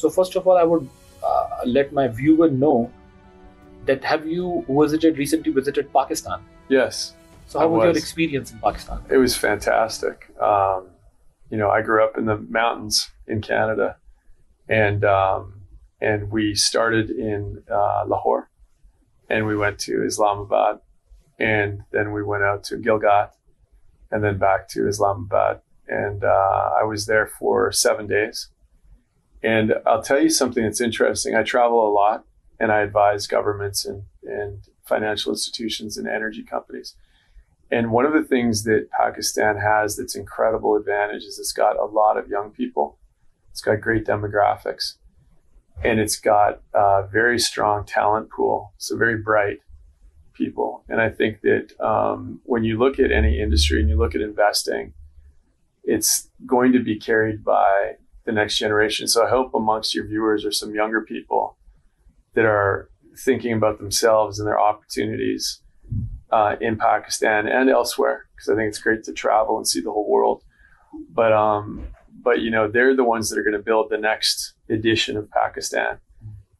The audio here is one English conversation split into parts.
So first of all, I would let my viewer know that have you recently visited Pakistan? Yes. So how was your experience in Pakistan? It was fantastic. You know, I grew up in the mountains in Canada, and we started in Lahore, and we went to Islamabad, and then we went out to Gilgit, and then back to Islamabad. And I was there for 7 days. And I'll tell you something that's interesting. I travel a lot, and I advise governments and financial institutions and energy companies. And one of the things that Pakistan has that's incredible advantage is it's got a lot of young people. It's got great demographics, and it's got a very strong talent pool. So very bright people. And I think that when you look at any industry and you look at investing, it's going to be carried by the next generation. So I hope amongst your viewers are some younger people that are thinking about themselves and their opportunities in Pakistan and elsewhere, because I think it's great to travel and see the whole world. But you know, they're the ones that are going to build the next edition of Pakistan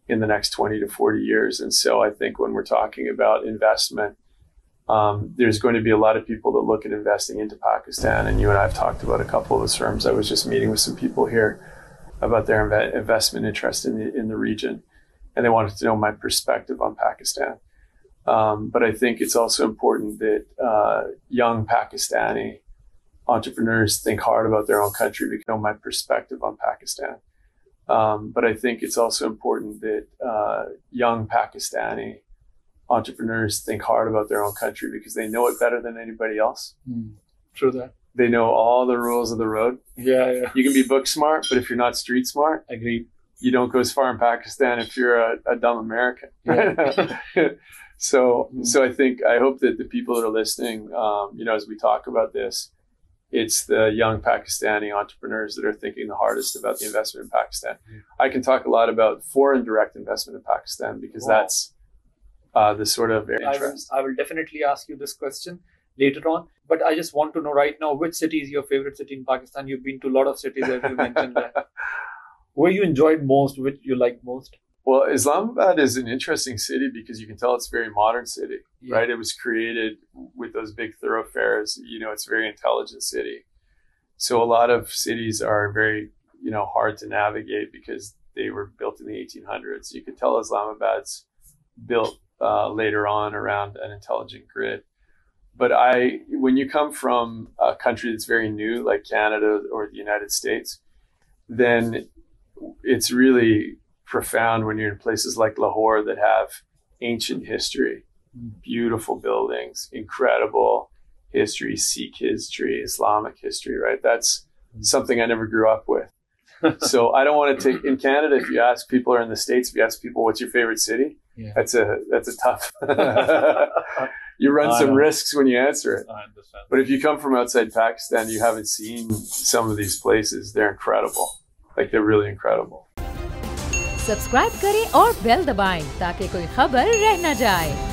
in the next 20 to 40 years. And so I think when we're talking about investment, there's going to be a lot of people that look at investing into Pakistan. And you and I have talked about a couple of those firms. I was just meeting with some people here about their investment interest in the region, and they wanted to know my perspective on Pakistan. But I think it's also important that young Pakistani entrepreneurs think hard about their own country, because they know my perspective on Pakistan. But I think it's also important that young Pakistani entrepreneurs think hard about their own country, because they know it better than anybody else. True that. They know all the rules of the road. Yeah. You can be book smart, but if you're not street smart, Agreed. You don't go as far in Pakistan if you're a dumb American. Yeah. So I hope that the people that are listening, you know, as we talk about this, it's the young Pakistani entrepreneurs that are thinking the hardest about the investment in Pakistan. I can talk a lot about foreign direct investment in Pakistan, because that's the sort of interest. I will definitely ask you this question later on, but I just want to know right now, which city is your favorite city in Pakistan? You've been to a lot of cities, as you mentioned that. Where you enjoyed most, which you liked most? Well, Islamabad is an interesting city because you can tell it's a very modern city, right? It was created with those big thoroughfares. You know, it's a very intelligent city. So a lot of cities are very, you know, hard to navigate because they were built in the 1800s. You could tell Islamabad's built later on around an intelligent grid. But when you come from a country that's very new, like Canada or the United States, then it's really profound when you're in places like Lahore that have ancient history, beautiful buildings, incredible history, Sikh history, Islamic history, right? That's something I never grew up with. So I don't want to take, in Canada, if you ask people, or in the States, if you ask people, what's your favorite city? That's a tough, you run some risks when you answer it. I understand. But if you come from outside Pakistan, you haven't seen some of these places, they're incredible. Like, they're really incredible. Subscribe करें और bell दबाएं ताकि कोई खबर रह न जाए।